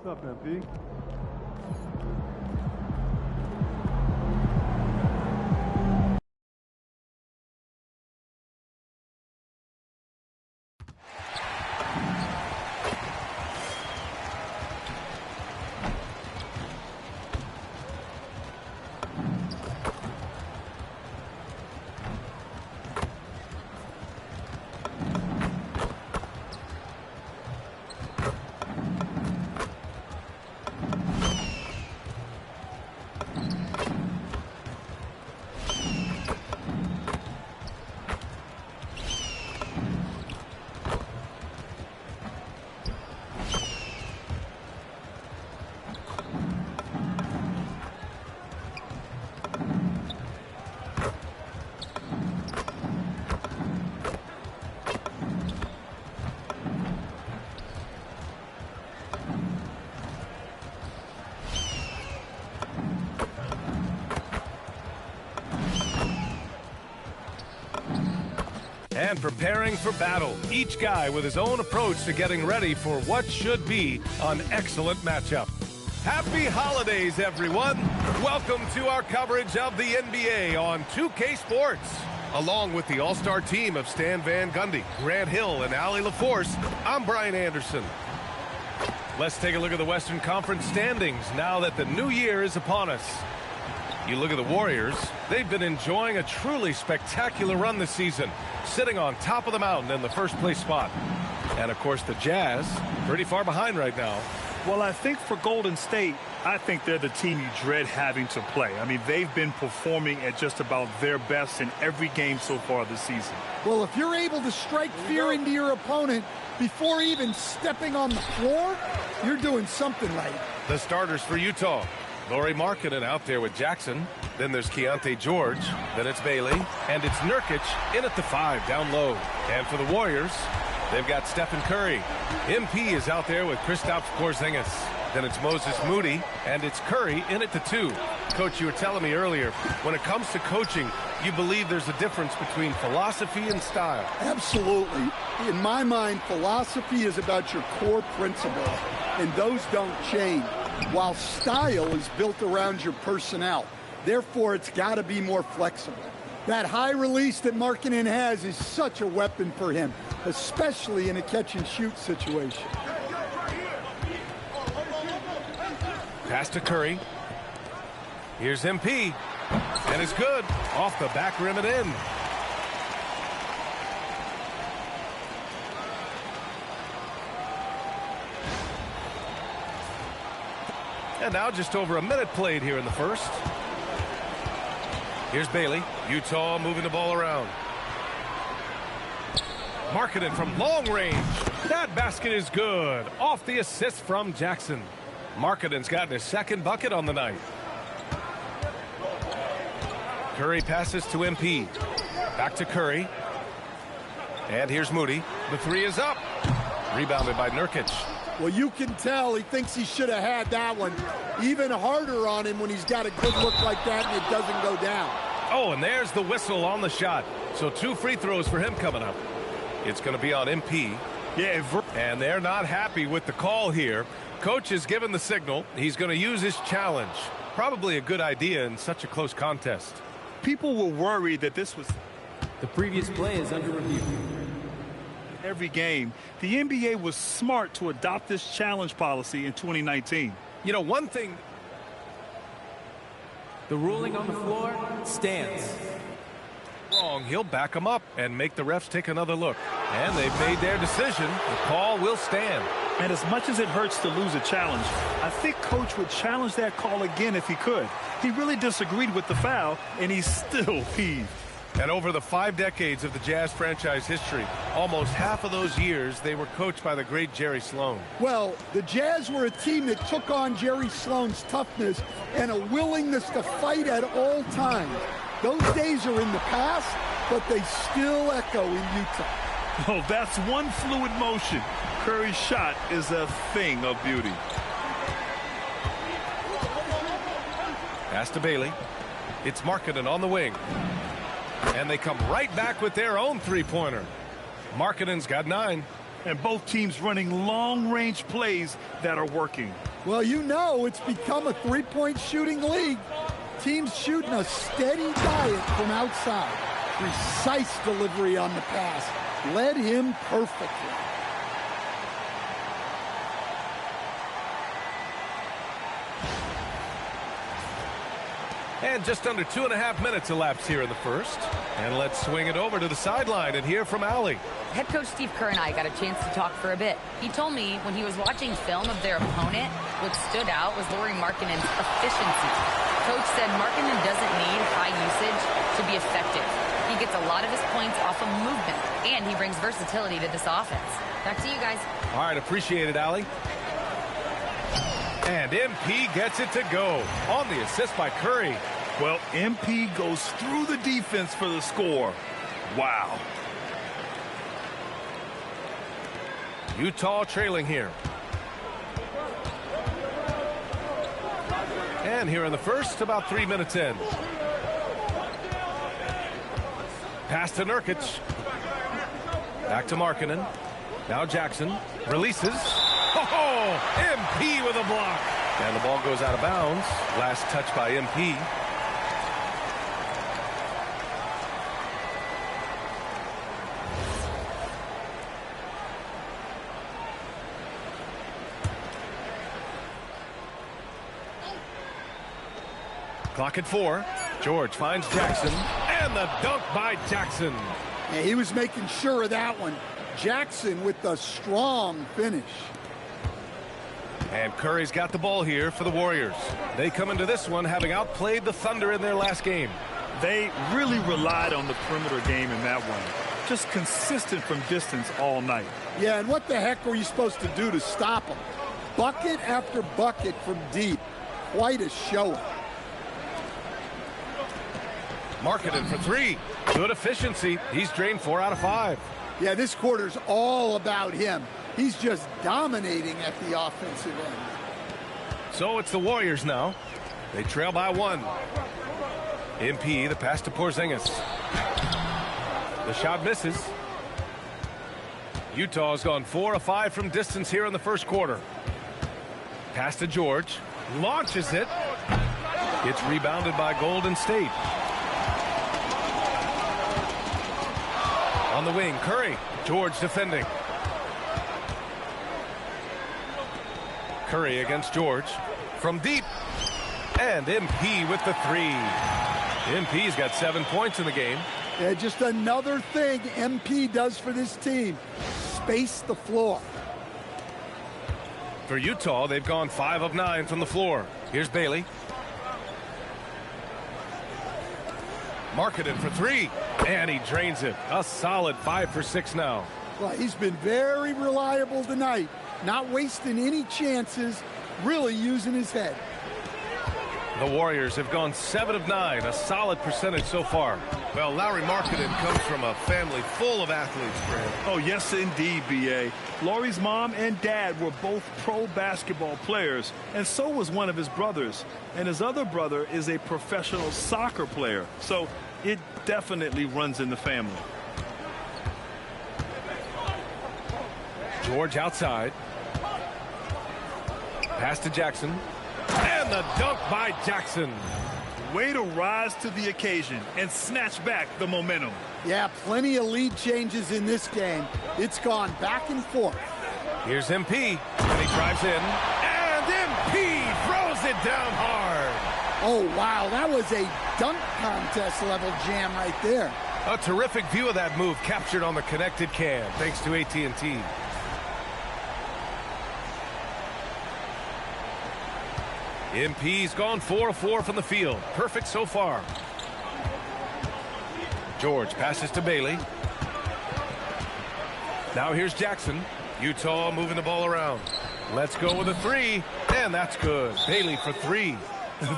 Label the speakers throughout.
Speaker 1: What's up, MP?
Speaker 2: And preparing for battle, each guy with his own approach to getting ready for what should be an excellent matchup. Happy holidays, everyone. Welcome to our coverage of the NBA on 2K Sports. Along with the all-star team of Stan Van Gundy, Grant Hill, and Allie LaForce, I'm Brian Anderson. Let's take a look at the Western Conference standings now that the new year is upon us. You look at the Warriors, they've been enjoying a truly spectacular run this season, sitting on top of the mountain in the first place spot. And of course the Jazz, pretty far behind right now.
Speaker 3: Well, I think for Golden State, I think they're the team you dread having to play. I mean, they've been performing at just about their best in every game so far this season.
Speaker 4: Well, if you're able to strike fear into your opponent before even stepping on the floor, you're doing something right.
Speaker 2: The starters for Utah. Lauri Markkanen out there with Jackson. Then there's Keontae George. Then it's Bailey. And it's Nurkic in at the 5 down low. And for the Warriors, they've got Stephen Curry. MP is out there with Kristaps Porzingis. Then it's Moses Moody. And it's Curry in at the 2. Coach, you were telling me earlier, when it comes to coaching, you believe there's a difference between philosophy and style.
Speaker 4: Absolutely. In my mind, philosophy is about your core principles, and those don't change, while style is built around your personnel. Therefore, it's got to be more flexible. That high release that Markkanen has is such a weapon for him, especially in a catch-and-shoot situation.
Speaker 2: Pass to Curry. Here's MP. And it's good. Off the back rim and in. And now just over a minute played here in the first. Here's Bailey. Utah moving the ball around. Markkanen from long range. That basket is good. Off the assist from Jackson. Markkanen's gotten his second bucket on the night. Curry passes to MP. Back to Curry. And here's Moody. The 3 is up. Rebounded by Nurkic.
Speaker 4: Well, you can tell he thinks he should have had that one. Even harder on him when he's got a good look like that and it doesn't go down.
Speaker 2: Oh, and there's the whistle on the shot. So 2 free throws for him coming up. It's going to be on MP.
Speaker 3: Yeah,
Speaker 2: and they're not happy with the call here. Coach has given the signal. He's going to use his challenge. Probably a good idea in such a close contest.
Speaker 3: People were worried that this was
Speaker 5: the previous play is under review.
Speaker 3: Every game. The NBA was smart to adopt this challenge policy in 2019.
Speaker 2: You know, one thing.
Speaker 5: The ruling on the floor stands.
Speaker 2: Wrong. He'll back him up and make the refs take another look. And they've made their decision. The call will stand.
Speaker 3: And as much as it hurts to lose a challenge, I think Coach would challenge that call again if he could. He really disagreed with the foul, and he's still peeved.
Speaker 2: And over the 5 decades of the Jazz franchise history, almost half of those years, they were coached by the great Jerry Sloan.
Speaker 4: Well, the Jazz were a team that took on Jerry Sloan's toughness and a willingness to fight at all times. Those days are in the past, but they still echo in Utah.
Speaker 3: Oh, that's one fluid motion. Curry's shot is a thing of beauty.
Speaker 2: Pass to Bailey. It's Markkanen on the wing. And they come right back with their own 3-pointer. Markkanen's got 9.
Speaker 3: And both teams running long-range plays that are working.
Speaker 4: Well, you know it's become a three-point shooting league. Teams shooting a steady diet from outside. Precise delivery on the pass. Led him perfectly.
Speaker 2: And just under 2.5 minutes elapsed here in the first. And let's swing it over to the sideline and hear from Allie.
Speaker 1: Head coach Steve Kerr and I got a chance to talk for a bit. He told me when he was watching film of their opponent, what stood out was Lauri Markkanen's efficiency. Coach said Markkanen doesn't need high usage to be effective. He gets a lot of his points off of movement, and he brings versatility to this offense. Back to you guys.
Speaker 2: All right, appreciate it, Allie. And MP gets it to go on the assist by Curry.
Speaker 3: Well, MP goes through the defense for the score. Wow.
Speaker 2: Utah trailing here. And here in the first, about 3 minutes in. Pass to Nurkic. Back to Markkanen. Now Jackson releases. Oh, MP with a block. And the ball goes out of bounds. Last touch by MP. Clock at 4. George finds Jackson. And the dunk by Jackson.
Speaker 4: Yeah, he was making sure of that one. Jackson with the strong finish.
Speaker 2: And Curry's got the ball here for the Warriors. They come into this one having outplayed the Thunder in their last game.
Speaker 3: They really relied on the perimeter game in that one. Just consistent from distance all night.
Speaker 4: Yeah, and what the heck were you supposed to do to stop him? Bucket after bucket from deep. Quite a showing.
Speaker 2: Markkanen for 3. Good efficiency. He's drained 4 out of 5.
Speaker 4: Yeah, this quarter's all about him. He's just dominating at the offensive end.
Speaker 2: So it's the Warriors now. They trail by 1. MP, the pass to Porzingis. The shot misses. Utah's gone 4 of 5 from distance here in the first quarter. Pass to George. Launches it. It's rebounded by Golden State. On the wing, Curry. George defending. Curry against George. From deep. And MP with the 3. MP's got 7 points in the game.
Speaker 4: Yeah, just another thing MP does for this team. Space the floor.
Speaker 2: For Utah, they've gone 5 of 9 from the floor. Here's Bailey. Markkanen for 3. And he drains it. A solid 5 for 6 now.
Speaker 4: Well, he's been very reliable tonight. Not wasting any chances. Really using his head.
Speaker 2: The Warriors have gone 7 of 9. A solid percentage so far. Well, Lauri Markkanen comes from a family full of athletes, Grant.
Speaker 3: Oh, yes, indeed, B.A. Lauri's mom and dad were both pro basketball players, and so was one of his brothers. And his other brother is a professional soccer player. So it definitely runs in the family.
Speaker 2: George outside. Pass to Jackson. And the dunk by Jackson.
Speaker 3: Way to rise to the occasion and snatch back the momentum.
Speaker 4: Yeah, plenty of lead changes in this game. It's gone back and forth.
Speaker 2: Here's MP. And he drives in. And MP throws it down hard.
Speaker 4: Oh, wow. That was a dunk contest level jam right there.
Speaker 2: A terrific view of that move captured on the connected cam, thanks to AT&T. MP's gone 4 of 4 from the field. Perfect so far. George passes to Bailey. Now here's Jackson. Utah moving the ball around. Let's go with a 3. And that's good. Bailey for 3.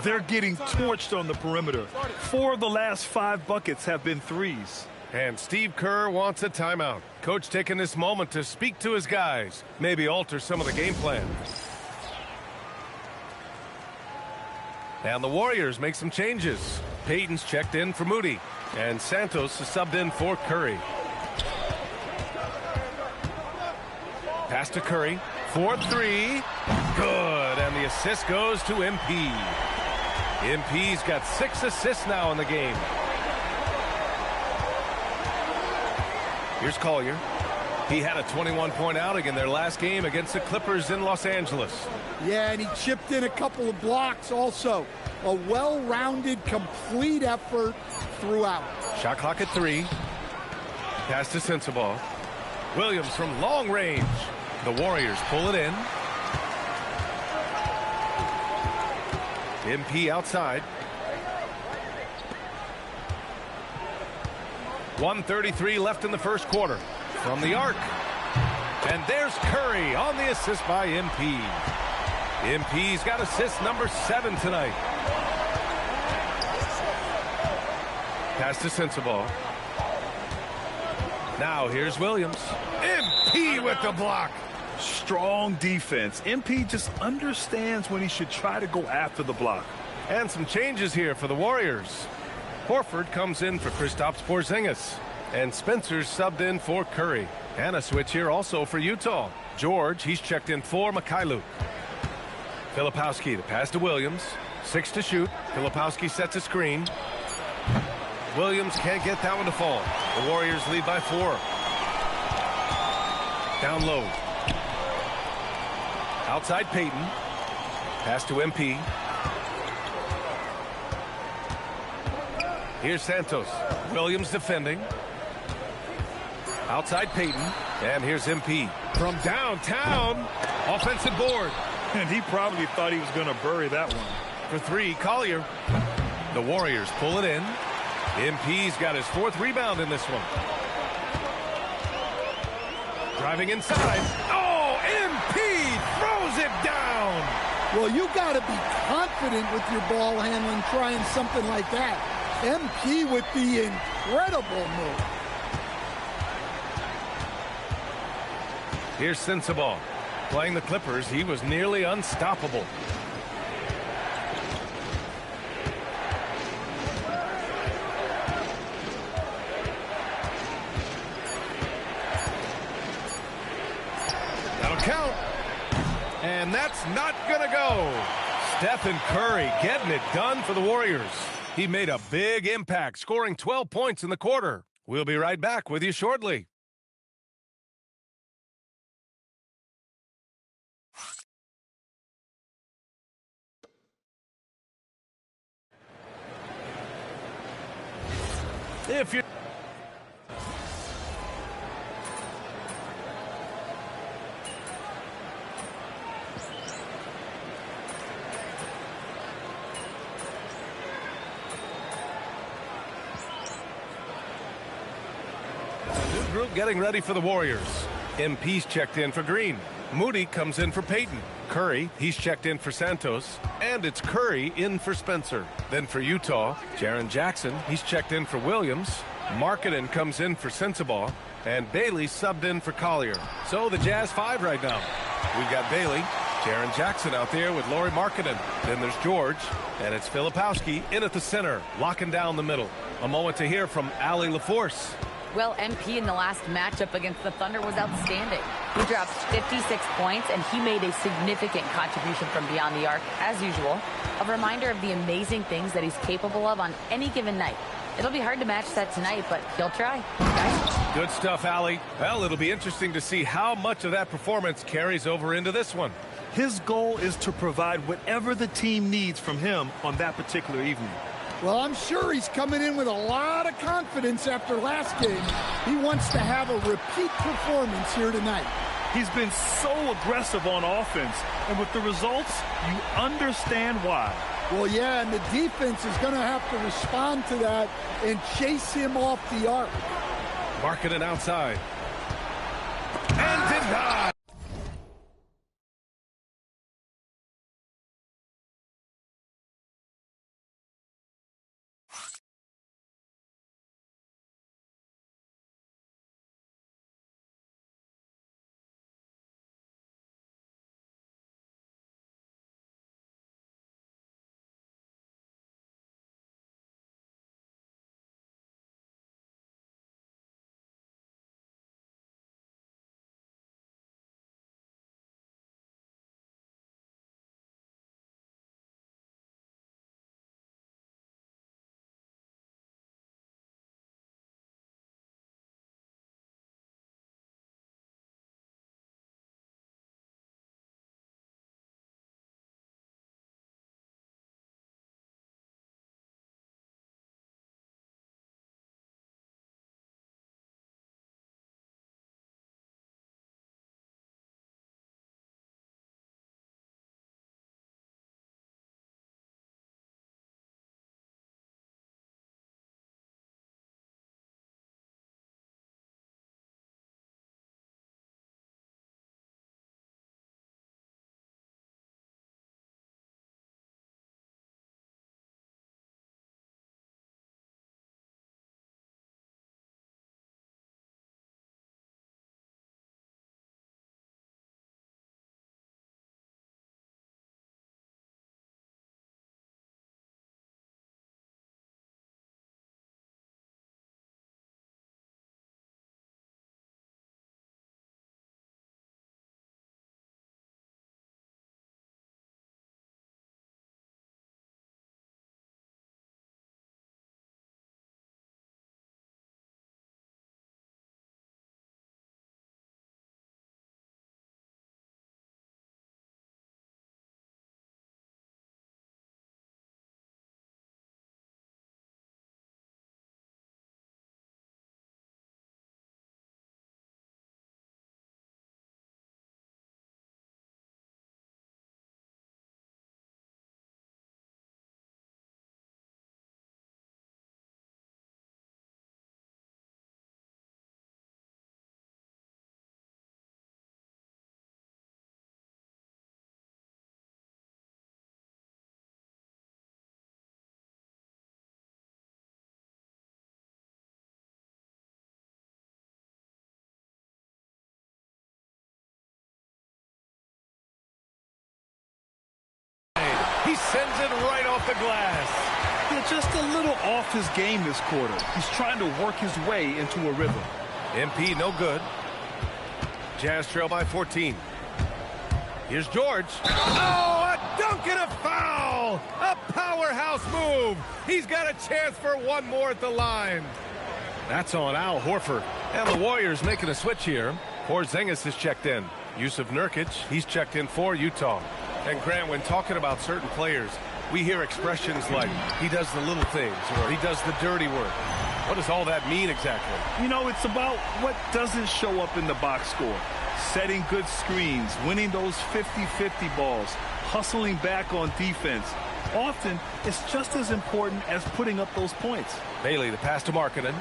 Speaker 3: They're getting torched on the perimeter. 4 of the last 5 buckets have been threes.
Speaker 2: And Steve Kerr wants a timeout. Coach taking this moment to speak to his guys. Maybe alter some of the game plan. And the Warriors make some changes. Payton's checked in for Moody. And Santos is subbed in for Curry. Pass to Curry. 4-3. Good. And the assist goes to MP. MP's got 6 assists now in the game. Here's Collier. He had a 21-point outing in their last game against the Clippers in Los Angeles.
Speaker 4: Yeah, and he chipped in a couple of blocks also. A well-rounded, complete effort throughout.
Speaker 2: Shot clock at 3. Pass to Sensabaugh. Williams from long range. The Warriors pull it in. MP outside. 1:33 left in the first quarter. From the arc. And there's Curry on the assist by MP. MP's got assist number 7 tonight. Pass to Sensabaugh. Now here's Williams. MP with the block.
Speaker 3: Strong defense. MP just understands when he should try to go after the block.
Speaker 2: And some changes here for the Warriors. Horford comes in for Kristaps Porzingis. And Spencer's subbed in for Curry. And a switch here also for Utah. George, he's checked in for Mikhailuk. Filipowski, the pass to Williams. 6 to shoot. Filipowski sets a screen. Williams can't get that one to fall. The Warriors lead by 4. Down low. Outside Payton. Pass to MP. Here's Santos. Williams defending. Outside Payton. And here's MP. From downtown. Offensive board.
Speaker 3: And he probably thought he was going to bury that one.
Speaker 2: For 3, Collier. The Warriors pull it in. MP's got his 4th rebound in this one. Driving inside. Oh, MP throws it down.
Speaker 4: Well, you got to be confident with your ball handling trying something like that. MP with the incredible move.
Speaker 2: Here's Sensabaugh. Playing the Clippers, he was nearly unstoppable. That'll count. And that's not gonna go. Stephen Curry getting it done for the Warriors. He made a big impact, scoring 12 points in the quarter. We'll be right back with you shortly. If you're new group getting ready for the Warriors. MP's checked in for Green. Moody comes in for Payton. Curry, he's checked in for Santos. And it's Curry in for Spencer. Then for Utah, Jaren Jackson, he's checked in for Williams. Markkanen comes in for Sensabaugh. And Bailey subbed in for Collier. So the Jazz 5 right now. We've got Bailey, Jaren Jackson out there with Lauri Markkanen. Then there's George, and it's Filipowski in at the center, locking down the middle. A moment to hear from Allie LaForce.
Speaker 1: Well, MP in the last matchup against the Thunder was outstanding. He dropped 56 points, and he made a significant contribution from beyond the arc, as usual. A reminder of the amazing things that he's capable of on any given night. It'll be hard to match that tonight, but he'll try. Guys?
Speaker 2: Good stuff, Allie. Well, it'll be interesting to see how much of that performance carries over into this one.
Speaker 3: His goal is to provide whatever the team needs from him on that particular evening.
Speaker 4: Well, I'm sure he's coming in with a lot of confidence after last game. He wants to have a repeat performance here tonight.
Speaker 3: He's been so aggressive on offense, and with the results, you understand why.
Speaker 4: Well, yeah, and the defense is going to have to respond to that and chase him off the arc.
Speaker 2: Markkanen outside. And denied. sends it right off the glass.
Speaker 3: Yeah, just a little off his game this quarter. He's trying to work his way into a rhythm.
Speaker 2: MP no good. Jazz trail by 14. Here's George. Oh, a dunk and a foul! A powerhouse move. He's got a chance for one more at the line. That's on Al Horford. And the Warriors making a switch here. Porzingis is checked in. Yusuf Nurkic, he's checked in for Utah. And Grant, when talking about certain players, we hear expressions like, he does the little things, or he does the dirty work. What does all that mean exactly?
Speaker 3: You know, it's about what doesn't show up in the box score. Setting good screens, winning those 50-50 balls, hustling back on defense. Often, it's just as important as putting up those points.
Speaker 2: Bailey, the pass to Markkanen.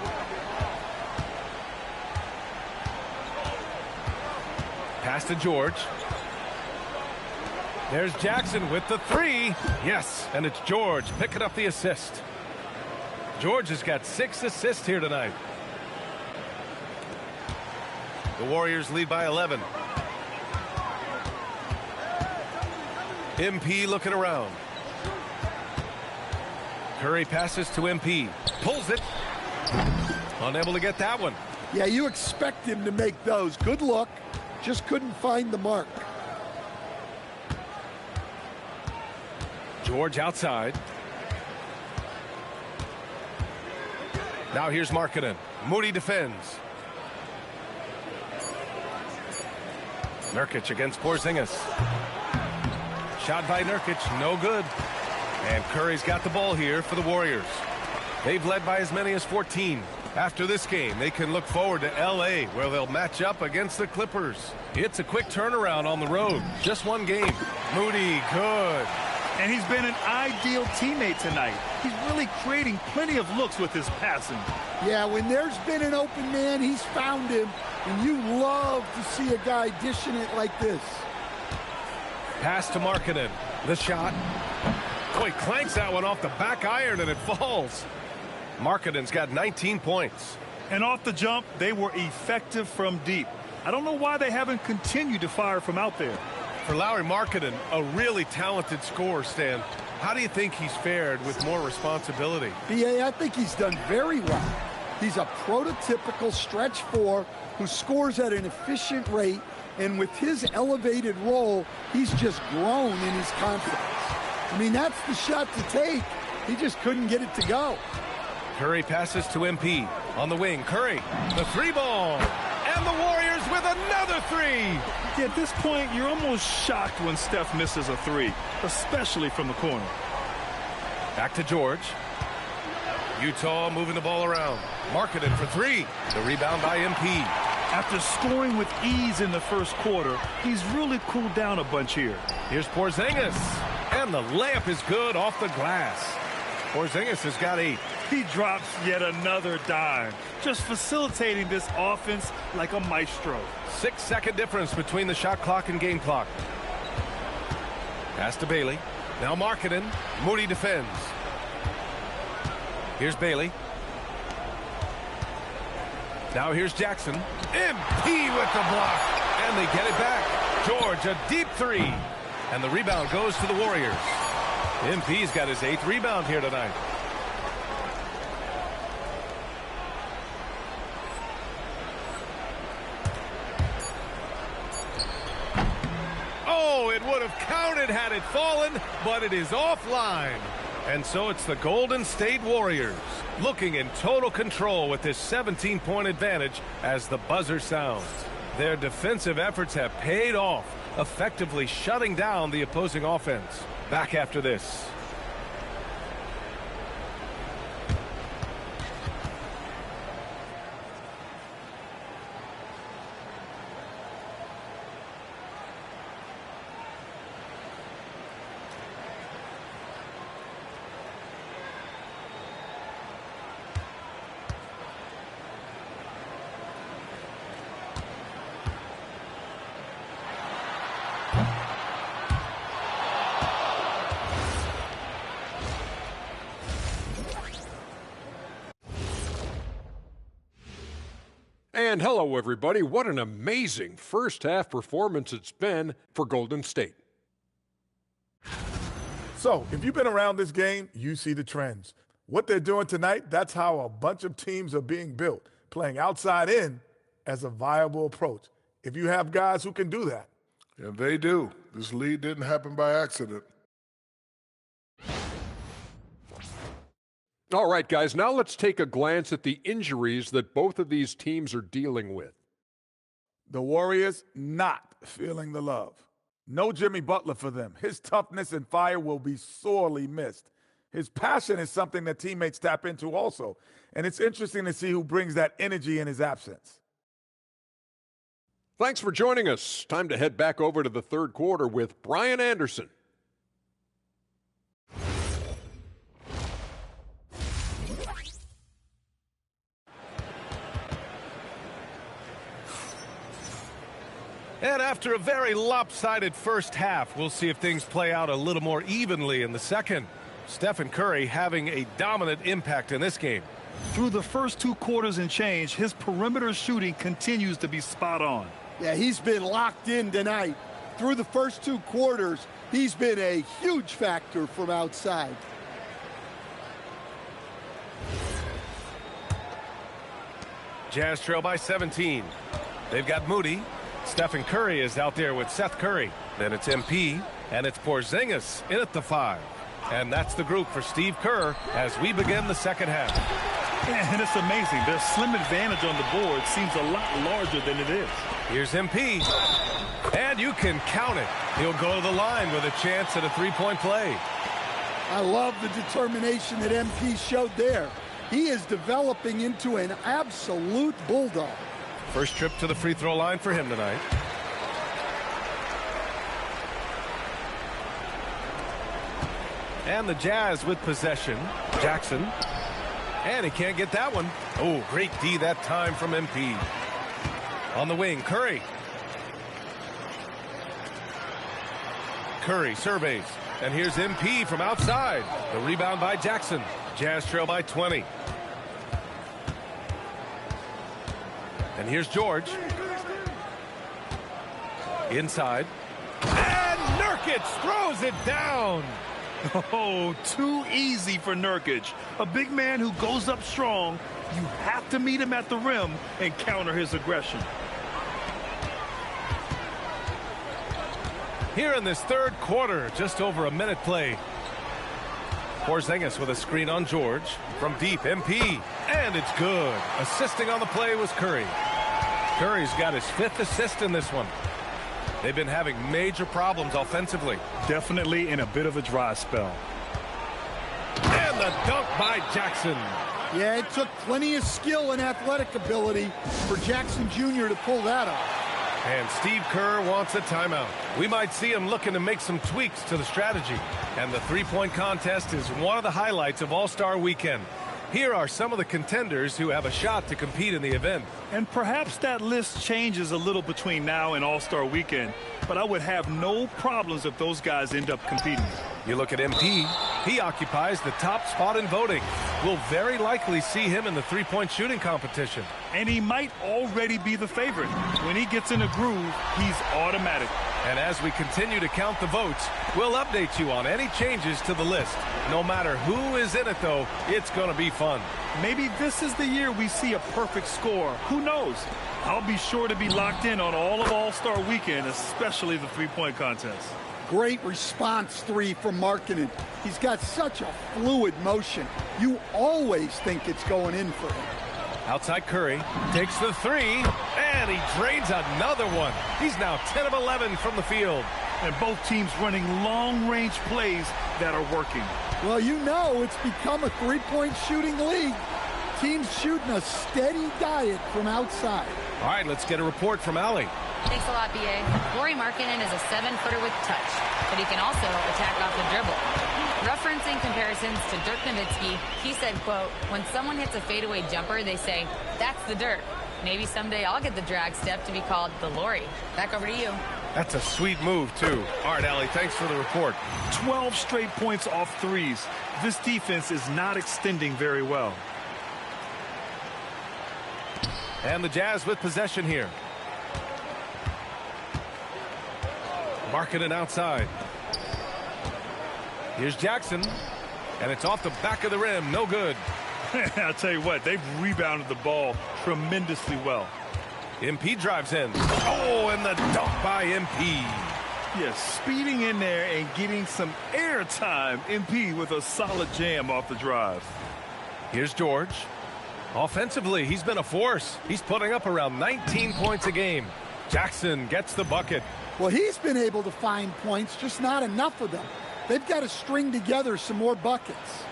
Speaker 2: Pass to George. There's Jackson with the three. Yes, and it's George picking up the assist. George has got 6 assists here tonight. The Warriors lead by 11. MP looking around. Curry passes to MP. Pulls it. Unable to get that one.
Speaker 4: Yeah, you expect him to make those. Good look. Just couldn't find the mark.
Speaker 2: George outside. Now here's Markkanen. Moody defends. Nurkic against Porzingis. Shot by Nurkic, no good. And Curry's got the ball here for the Warriors. They've led by as many as 14. After this game, they can look forward to L.A., where they'll match up against the Clippers. It's a quick turnaround on the road. Just one game. Moody, good.
Speaker 3: And he's been an ideal teammate tonight. He's really creating plenty of looks with his passing.
Speaker 4: Yeah, when there's been an open man, he's found him. And you love to see a guy dishing it like this.
Speaker 2: Pass to Markkanen. The shot. Oh, he clanks that one off the back iron and it falls. Markkanen's got 19 points.
Speaker 3: And off the jump, they were effective from deep. I don't know why they haven't continued to fire from out there.
Speaker 2: For Lauri Markkanen, a really talented scorer, Stan. How do you think he's fared with more responsibility?
Speaker 4: B.A., I think he's done very well. He's a prototypical stretch four who scores at an efficient rate, and with his elevated role, he's just grown in his confidence. I mean, that's the shot to take. He just couldn't get it to go.
Speaker 2: Curry passes to MP. On the wing, Curry, the three ball. And the Warriors with another three.
Speaker 3: Yeah, at this point, you're almost shocked when Steph misses a three, especially from the corner.
Speaker 2: Back to George. Utah moving the ball around. Markkanen for three. The rebound by MP.
Speaker 3: After scoring with ease in the first quarter, he's really cooled down a bunch here.
Speaker 2: Here's Porzingis. And the layup is good off the glass. Porzingis has got 8.
Speaker 3: He drops yet another dime, just facilitating this offense like a maestro.
Speaker 2: 6-second difference between the shot clock and game clock. Pass to Bailey. Now Markkanen. Moody defends. Here's Bailey. Now here's Jackson. MP with the block. And they get it back. George, a deep three. And the rebound goes to the Warriors. MP's got his 8th rebound here tonight. Oh, it would have counted had it fallen, but it is offline. And so it's the Golden State Warriors looking in total control with this 17-point advantage as the buzzer sounds. Their defensive efforts have paid off, effectively shutting down the opposing offense. Back after this.
Speaker 6: And hello, everybody. What an amazing first half performance it's been for Golden State.
Speaker 7: So, if you've been around this game, you see the trends. What they're doing tonight, that's how a bunch of teams are being built, playing outside in as a viable approach. If you have guys who can do that.
Speaker 8: Yeah, they do. This lead didn't happen by accident.
Speaker 6: All right, guys, now let's take a glance at the injuries that both of these teams are dealing with.
Speaker 7: The Warriors not feeling the love. No Jimmy Butler for them. His toughness and fire will be sorely missed. His passion is something that teammates tap into also. And it's interesting to see who brings that energy in his absence.
Speaker 6: Thanks for joining us. Time to head back over to the third quarter with Brian Anderson.
Speaker 2: And after a very lopsided first half, we'll see if things play out a little more evenly in the second. Stephen Curry having a dominant impact in this game.
Speaker 3: Through the first 2 quarters and change, his perimeter shooting continues to be spot on.
Speaker 4: Yeah, he's been locked in tonight. Through the first 2 quarters, he's been a huge factor from outside.
Speaker 2: Jazz trail by 17. They've got Moody. Stephen Curry is out there with Seth Curry. Then it's MP, and it's Porzingis in at the 5. And that's the group for Steve Kerr as we begin the second half.
Speaker 3: And it's amazing. Their slim advantage on the board seems a lot larger than it is.
Speaker 2: Here's MP. And you can count it. He'll go to the line with a chance at a three-point play.
Speaker 4: I love the determination that MP showed there. He is developing into an absolute bulldog.
Speaker 2: First trip to the free throw line for him tonight. And the Jazz with possession. Jackson. And he can't get that one. Oh, great D that time from MP. On the wing, Curry. Curry surveys. And here's MP from outside. The rebound by Jackson. Jazz trail by 20. And here's George. Inside. And Nurkic throws it down.
Speaker 3: Oh, too easy for Nurkic. A big man who goes up strong. You have to meet him at the rim and counter his aggression.
Speaker 2: Here in this third quarter, just over a minute play. Porzingis with a screen on George. From deep, MP. And it's good. Assisting on the play was Curry. Curry's got his 5th assist in this one. They've been having major problems offensively.
Speaker 3: Definitely in a bit of a dry spell.
Speaker 2: And the dunk by Jackson.
Speaker 4: Yeah, it took plenty of skill and athletic ability for Jackson Jr. to pull that off.
Speaker 2: And Steve Kerr wants a timeout. We might see him looking to make some tweaks to the strategy. And the three-point contest is one of the highlights of All-Star Weekend. Here are some of the contenders who have a shot to compete in the event.
Speaker 3: And perhaps that list changes a little between now and All-Star Weekend, but I would have no problems if those guys end up competing.
Speaker 2: You look at MP, he occupies the top spot in voting. We'll very likely see him in the three-point shooting competition.
Speaker 3: And he might already be the favorite. When he gets in a groove, he's automatic.
Speaker 2: And as we continue to count the votes, we'll update you on any changes to the list. No matter who is in it, though, it's going to be fun.
Speaker 3: Maybe this is the year we see a perfect score. Who knows? I'll be sure to be locked in on all of All-Star Weekend, especially the three-point contest.
Speaker 4: Great response 3 from Markkanen. He's got such a fluid motion. You always think it's going in for him.
Speaker 2: Outside Curry takes the 3, and he drains another one. He's now 10 of 11 from the field.
Speaker 3: And both teams running long-range plays that are working.
Speaker 4: Well, you know it's become a three-point shooting league. Teams shooting a steady diet from outside.
Speaker 2: All right, let's get a report from Allie.
Speaker 1: Thanks a lot, B.A. Lauri Markkanen is a 7-footer with touch, but he can also attack off the dribble. Referencing comparisons to Dirk Nowitzki, he said, quote, when someone hits a fadeaway jumper, they say, that's the Dirk. Maybe someday I'll get the drag step to be called the Lauri. Back over to you.
Speaker 2: That's a sweet move, too. All right, Allie, thanks for the report.
Speaker 3: 12 straight points off threes. This defense is not extending very well.
Speaker 2: And the Jazz with possession here. Markkanen outside. Here's Jackson, and it's off the back of the rim. No good.
Speaker 3: I'll tell you what, they've rebounded the ball tremendously well.
Speaker 2: MP drives in. Oh, and the dunk by MP.
Speaker 3: Yes, speeding in there and getting some air time. MP with a solid jam off the drive.
Speaker 2: Here's George. Offensively, he's been a force. He's putting up around 19 points a game. Jackson gets the bucket.
Speaker 4: Well, he's been able to find points, just not enough of them. They've got to string together some more buckets.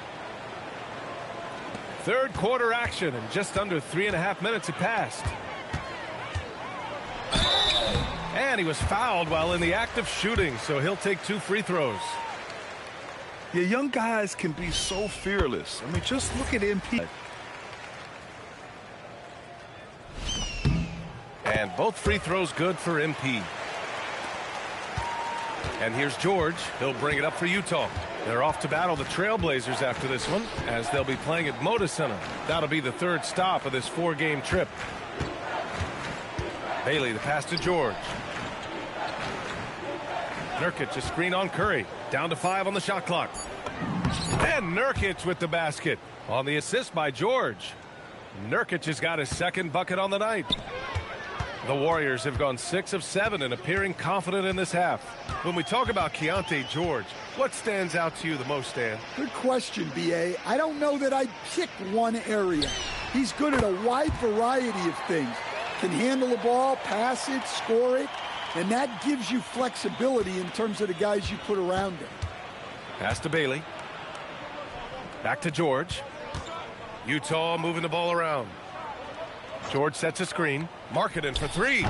Speaker 2: Third quarter action, and just under 3.5 minutes have passed. And he was fouled while in the act of shooting, so he'll take 2 free throws.
Speaker 3: Yeah, young guys can be so fearless. I mean, just look at MP.
Speaker 2: And both free throws good for MP. And here's George. He'll bring it up for Utah. They're off to battle the Trailblazers after this one, as they'll be playing at Moda Center. That'll be the third stop of this 4-game trip. Bailey, the pass to George. Nurkic, a screen on Curry. Down to 5 on the shot clock. And Nurkic with the basket. On the assist by George. Nurkic has got his second bucket on the night. The Warriors have gone 6 of 7 and appearing confident in this half. When we talk about Keontae George, what stands out to you the most, Stan?
Speaker 4: Good question, B.A. I don't know that I'd pick one area. He's good at a wide variety of things. Can handle the ball, pass it, score it, and that gives you flexibility in terms of the guys you put around him.
Speaker 2: Pass to Bailey. Back to George. Utah moving the ball around. George sets a screen. Markkanen for 3.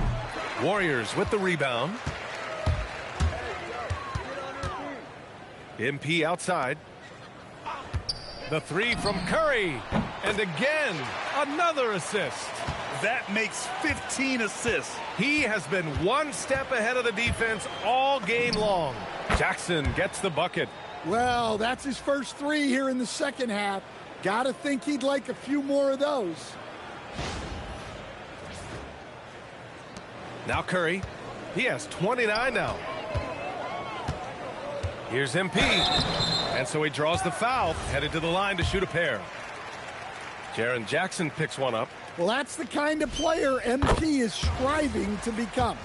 Speaker 2: Warriors with the rebound. MP outside. The 3 from Curry. And again, another assist.
Speaker 3: That makes 15 assists.
Speaker 2: He has been one step ahead of the defense all game long. Jackson gets the bucket.
Speaker 4: Well, that's his first 3 here in the second half. Got to think he'd like a few more of those.
Speaker 2: Now Curry. He has 29 now. Here's MP. And so he draws the foul, headed to the line to shoot a pair. Jaren Jackson picks one up.
Speaker 4: Well, that's the kind of player MP is striving to become.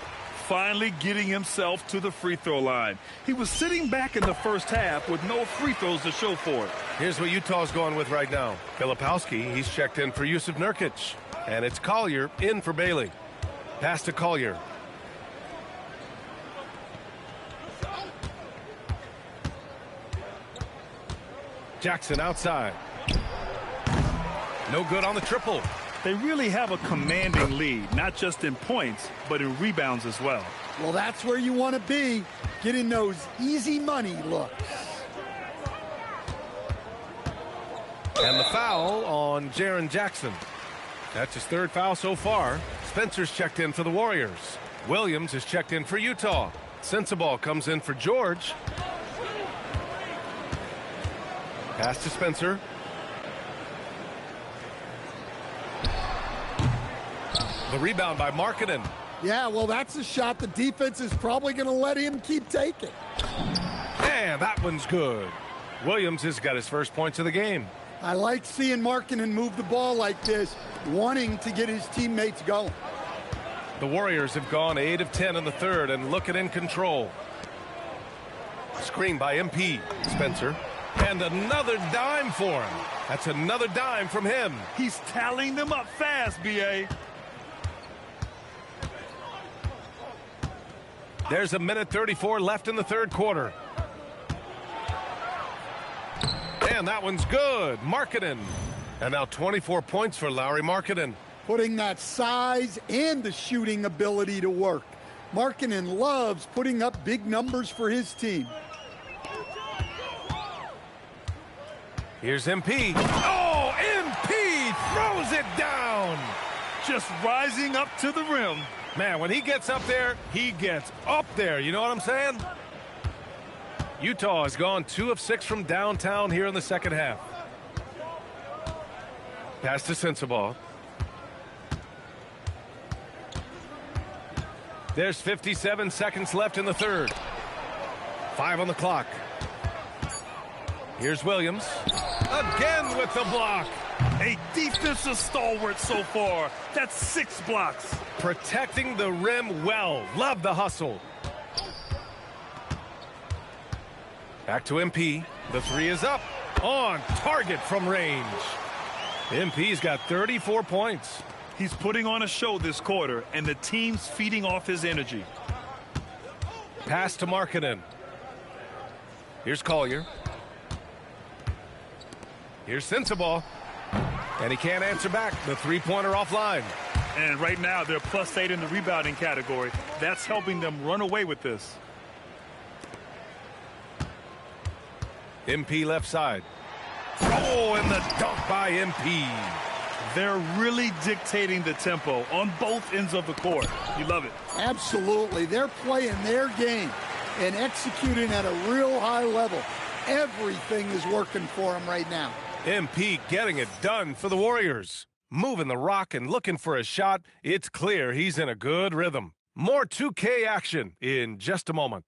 Speaker 3: Finally getting himself to the free throw line. He was sitting back in the first half with no free throws to show for it.
Speaker 2: Here's what Utah's going with right now. Filipowski, he's checked in for Jusuf Nurkic. And it's Collier in for Bailey. Pass to Collier. Jackson outside. No good on the triple.
Speaker 3: They really have a commanding lead, not just in points, but in rebounds as well.
Speaker 4: Well, that's where you want to be, getting those easy money looks.
Speaker 2: And the foul on Jaren Jackson. That's his 3rd foul so far. Spencer's checked in for the Warriors. Williams is checked in for Utah. Sensabaugh comes in for George. Pass to Spencer. The rebound by Markkanen.
Speaker 4: Yeah, well, that's a shot the defense is probably going to let him keep taking.
Speaker 2: And that one's good. Williams has got his first points of the game.
Speaker 4: I like seeing Markkanen move the ball like this, wanting to get his teammates going.
Speaker 2: The Warriors have gone 8 of 10 in the third and looking in control. Screen by MP. Spencer. And another dime for him. That's another dime from him.
Speaker 3: He's tallying them up fast, B.A.
Speaker 2: There's a minute 34 left in the third quarter. And that one's good. Markkanen. And now 24 points for Lauri Markkanen.
Speaker 4: Putting that size and the shooting ability to work. Markkanen loves putting up big numbers for his team.
Speaker 2: Here's MP. Oh, MP throws it down.
Speaker 3: Just rising up to the rim.
Speaker 2: Man, when he gets up there, he gets up there. You know what I'm saying? Utah has gone 2 of 6 from downtown here in the second half. Pass to Sensabaugh. There's 57 seconds left in the third. 5 on the clock. Here's Williams. Again with the block.
Speaker 3: A defensive stalwart so far. That's 6 blocks.
Speaker 2: Protecting the rim well. Love the hustle. Back to MP. The 3 is up. On target from range. MP's got 34 points.
Speaker 3: He's putting on a show this quarter, and the team's feeding off his energy.
Speaker 2: Pass to Markkanen. Here's Collier. Here's Sensabaugh. And he can't answer back. The three-pointer offline.
Speaker 3: And right now, they're +8 in the rebounding category. That's helping them run away with this.
Speaker 2: MP left side. Oh, and the dunk by MP.
Speaker 3: They're really dictating the tempo on both ends of the court. You love it.
Speaker 4: Absolutely. They're playing their game and executing at a real high level. Everything is working for them right now.
Speaker 2: MP getting it done for the Warriors. Moving the rock and looking for a shot. It's clear he's in a good rhythm. More 2K action in just a moment.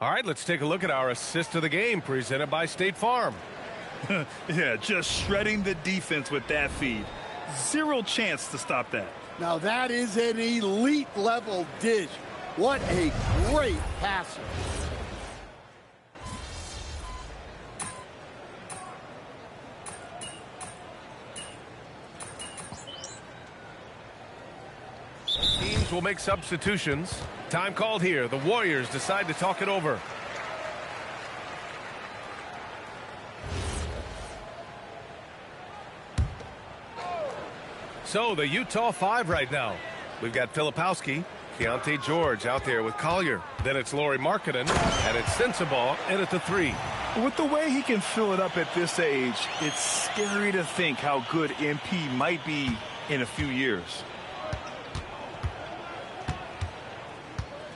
Speaker 2: All right, let's take a look at our assist of the game presented by State Farm.
Speaker 3: Yeah, just shredding the defense with that feed. Zero chance to stop that.
Speaker 4: Now that is an elite level dish. What a great passer.
Speaker 2: Teams will make substitutions. Time called here. The Warriors decide to talk it over. So the Utah 5 right now. We've got Filipowski, Keontae George out there with Collier. Then it's Lauri Markkanen, and it's Sensabaugh, and at the 3.
Speaker 3: With the way he can fill it up at this age, it's scary to think how good MP might be in a few years.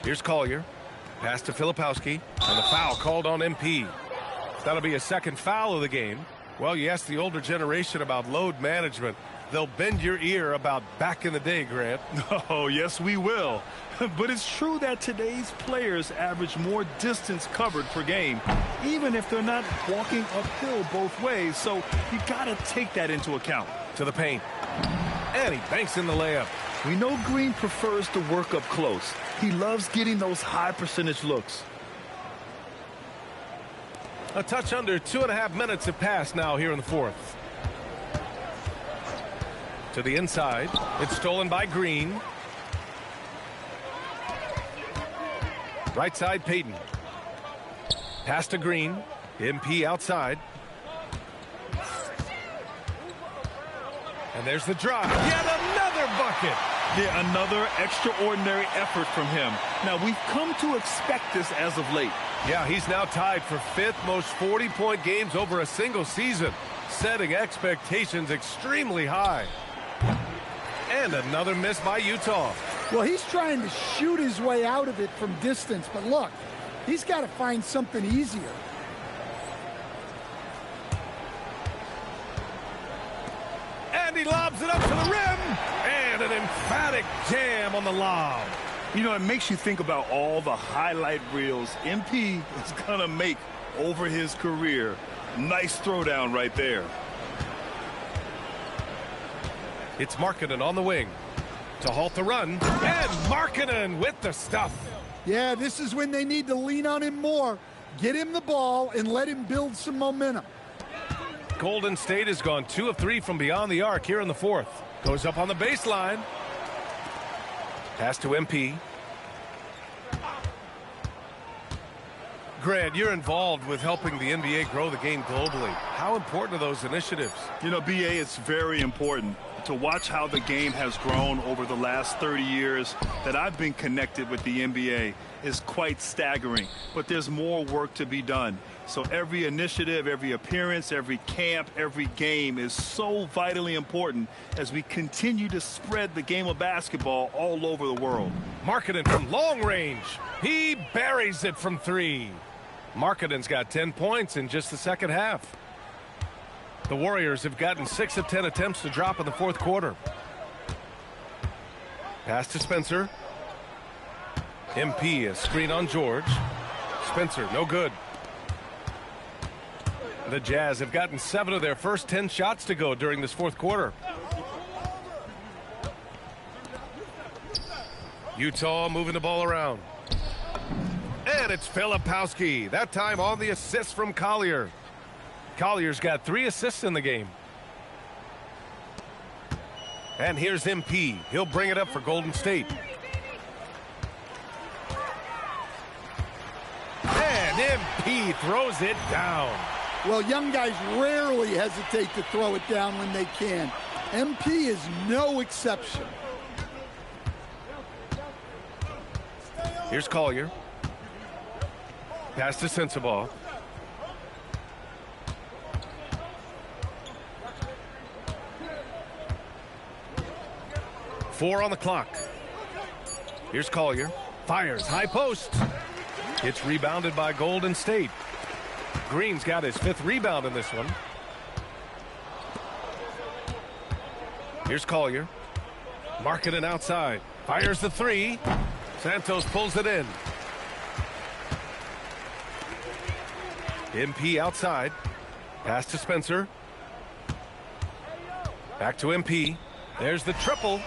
Speaker 2: Here's Collier. Pass to Filipowski. And the foul called on MP. That'll be a second foul of the game. Well, you ask the older generation about load management. They'll bend your ear about back in the day, Grant.
Speaker 3: Oh, yes, we will. But it's true that today's players average more distance covered per game, even if they're not walking uphill both ways. So you got to take that into account.
Speaker 2: To the paint. And he banks in the layup.
Speaker 3: We know Green prefers to work up close. He loves getting those high percentage looks.
Speaker 2: A touch under 2.5 minutes have passed now here in the 4th. To the inside. It's stolen by Green. Right side, Payton. Pass to Green. MP outside. And there's the drive. Yet another bucket.
Speaker 3: Yeah, another extraordinary effort from him. Now, we've come to expect this as of late.
Speaker 2: Yeah, he's now tied for 5th most 40-point games over a single season, setting expectations extremely high. And another miss by Utah.
Speaker 4: Well, he's trying to shoot his way out of it from distance, but look, he's got to find something easier.
Speaker 2: And he lobs it up to the rim. And an emphatic jam on the lob.
Speaker 3: You know, it makes you think about all the highlight reels MP is going to make over his career. Nice throwdown right there.
Speaker 2: It's Markkanen on the wing to halt the run. And Markkanen with the stuff.
Speaker 4: Yeah, this is when they need to lean on him more. Get him the ball and let him build some momentum.
Speaker 2: Golden State has gone 2 of 3 from beyond the arc here in the 4th. Goes up on the baseline. Pass to MP. Grant, you're involved with helping the NBA grow the game globally. How important are those initiatives?
Speaker 3: You know, BA, it's very important to watch how the game has grown over the last 30 years that I've been connected with the NBA is quite staggering. But there's more work to be done. So every initiative, every appearance, every camp, every game is so vitally important as we continue to spread the game of basketball all over the world.
Speaker 2: Markkanen from long range. He buries it from 3. Markkanen's got 10 points in just the second half. The Warriors have gotten 6 of 10 attempts to drop in the 4th quarter. Pass to Spencer. MP, a screen on George. Spencer, no good. The Jazz have gotten 7 of their first 10 shots to go during this fourth quarter. Utah moving the ball around. And it's Filipowski. That time on the assist from Collier. Collier's got 3 assists in the game. And here's MP. He'll bring it up for Golden State. And MP throws it down.
Speaker 4: Well, young guys rarely hesitate to throw it down when they can. MP is no exception.
Speaker 2: Here's Collier. Pass to Sensabaugh. Four on the clock. Here's Collier. Fires. High post. It's rebounded by Golden State. Green's got his 5th rebound in this one. Here's Collier. Markkanen outside. Fires the 3. Santos pulls it in. MP outside. Pass to Spencer. Back to MP. There's the triple.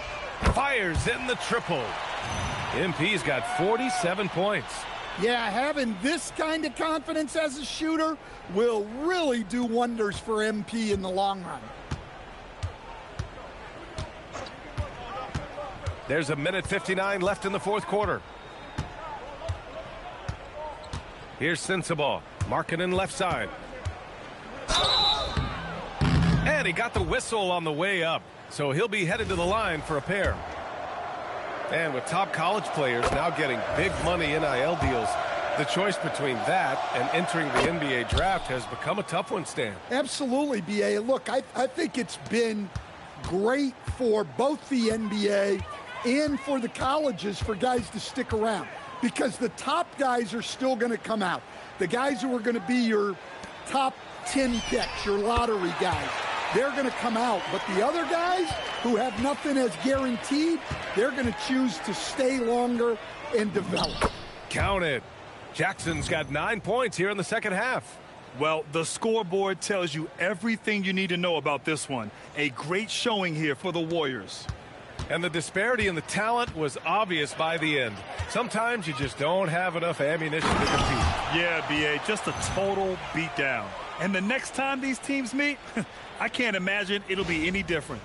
Speaker 2: Fires in the triple. MP's got 47 points.
Speaker 4: Yeah, having this kind of confidence as a shooter will really do wonders for MP in the long run.
Speaker 2: There's a minute 59 left in the fourth quarter. Here's Sensabaugh. Markkanen left side. And he got the whistle on the way up. So he'll be headed to the line for a pair. And with top college players now getting big money NIL deals, the choice between that and entering the NBA draft has become a tough one, Stan.
Speaker 4: Absolutely, B.A. Look, I think it's been great for both the NBA and for the colleges for guys to stick around because the top guys are still going to come out. The guys who are going to be your top 10 picks, your lottery guys, they're going to come out. But the other guys who have nothing as guaranteed, they're going to choose to stay longer and develop.
Speaker 2: Count it. Jackson's got 9 points here in the second half.
Speaker 3: Well, the scoreboard tells you everything you need to know about this one. A great showing here for the Warriors.
Speaker 2: And the disparity in the talent was obvious by the end. Sometimes you just don't have enough ammunition to compete.
Speaker 3: Yeah, B.A., just a total beatdown. And the next time these teams meet, I can't imagine it'll be any different.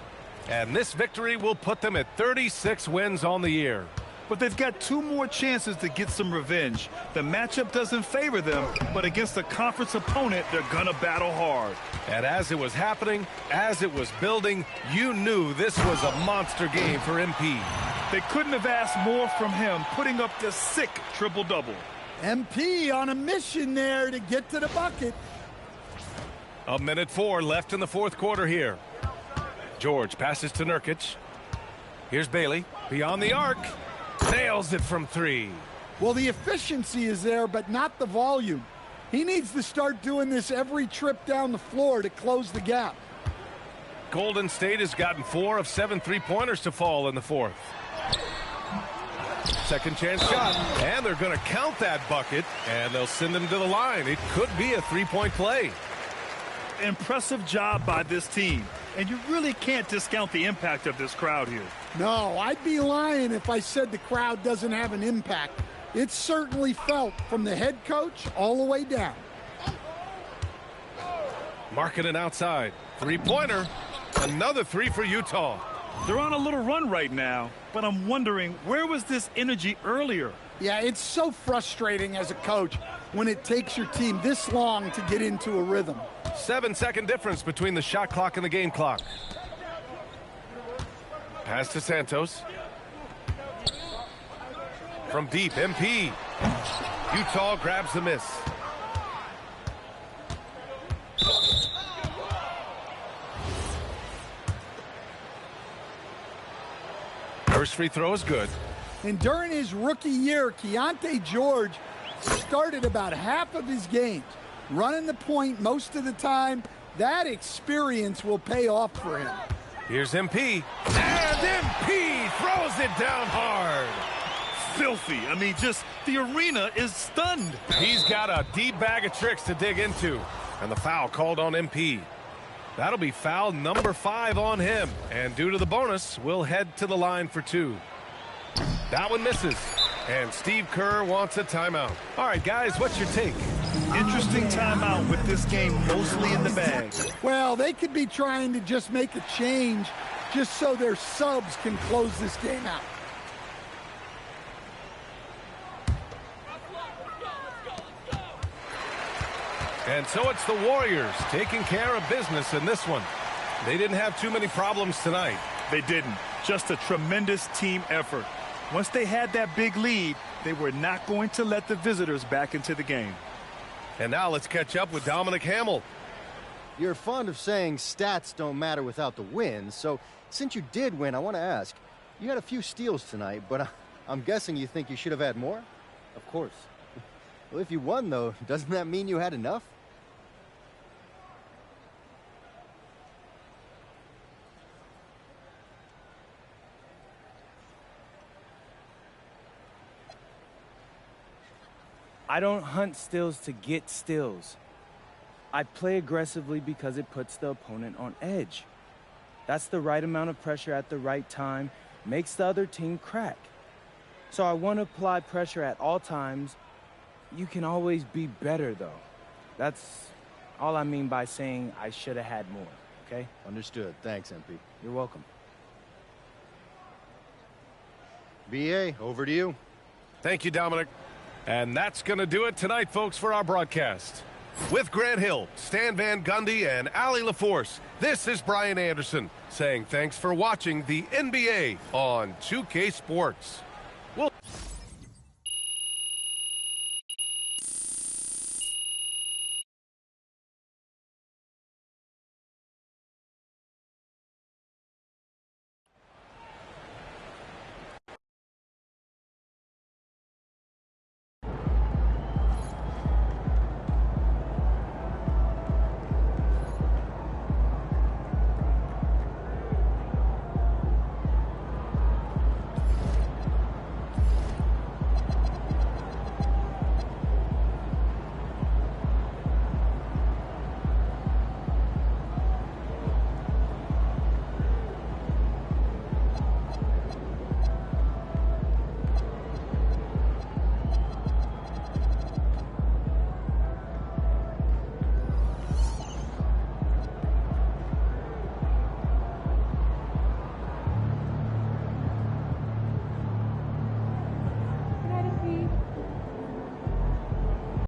Speaker 2: And this victory will put them at 36 wins on the year.
Speaker 3: But they've got 2 more chances to get some revenge. The matchup doesn't favor them, but against a conference opponent, they're going to battle hard.
Speaker 2: And as it was happening, as it was building, you knew this was a monster game for MP.
Speaker 3: They couldn't have asked more from him, putting up the sick triple-double.
Speaker 4: MP on a mission there to get to the bucket.
Speaker 2: A minute 4 left in the fourth quarter here. George passes to Nurkic. Here's Bailey. Beyond the arc. Nails it from 3.
Speaker 4: Well, the efficiency is there, but not the volume. He needs to start doing this every trip down the floor to close the gap.
Speaker 2: Golden State has gotten 4 of 7 3-pointers to fall in the fourth. Second chance shot, and they're going to count that bucket, and they'll send him to the line. It could be a 3-point play.
Speaker 3: Impressive job by this team, and you really can't discount the impact of this crowd here.
Speaker 4: No, I'd be lying if I said the crowd doesn't have an impact. It's certainly felt from the head coach all the way down.
Speaker 2: Markkanen outside. 3-pointer. Another 3 for Utah.
Speaker 3: They're on a little run right now, but I'm wondering, where was this energy earlier?
Speaker 4: Yeah, it's so frustrating as a coach when it takes your team this long to get into a rhythm.
Speaker 2: 7-second difference between the shot clock and the game clock. Pass to Santos. From deep, MP. Utah grabs the miss. First free throw is good.
Speaker 4: And during his rookie year, Keontae George started about half of his games, running the point most of the time. That experience will pay off for him.
Speaker 2: Here's MP. And MP throws it down hard.
Speaker 3: Filthy. I mean, just the arena is stunned.
Speaker 2: He's got a deep bag of tricks to dig into. And the foul called on MP. That'll be foul number 5 on him. And due to the bonus, we'll head to the line for 2. That one misses. And Steve Kerr wants a timeout. All right, guys, what's your take?
Speaker 3: Interesting timeout with this game mostly in the bag.
Speaker 4: Well, they could be trying to just make a change just so their subs can close this game out.
Speaker 2: And so it's the Warriors taking care of business in this one. They didn't have too many problems tonight.
Speaker 3: They didn't. Just a tremendous team effort. Once they had that big lead, they were not going to let the visitors back into the game.
Speaker 2: And now let's catch up with Dominic Hamill.
Speaker 9: You're fond of saying stats don't matter without the win, so since you did win, I want to ask, you had a few steals tonight, but I'm guessing you think you should have had more? Of course. Well, if you won, though, doesn't that mean you had enough?
Speaker 10: I don't hunt steals to get steals. I play aggressively because it puts the opponent on edge. That's the right amount of pressure at the right time, makes the other team crack. So I want to apply pressure at all times. You can always be better, though. That's all I mean by saying I should have had more, okay?
Speaker 9: Understood. Thanks, MP.
Speaker 10: You're welcome.
Speaker 9: BA, over to you.
Speaker 2: Thank you, Dominic. And that's going to do it tonight, folks, for our broadcast. With Grant Hill, Stan Van Gundy, and Allie LaForce, this is Brian Anderson saying thanks for watching the NBA on 2K Sports.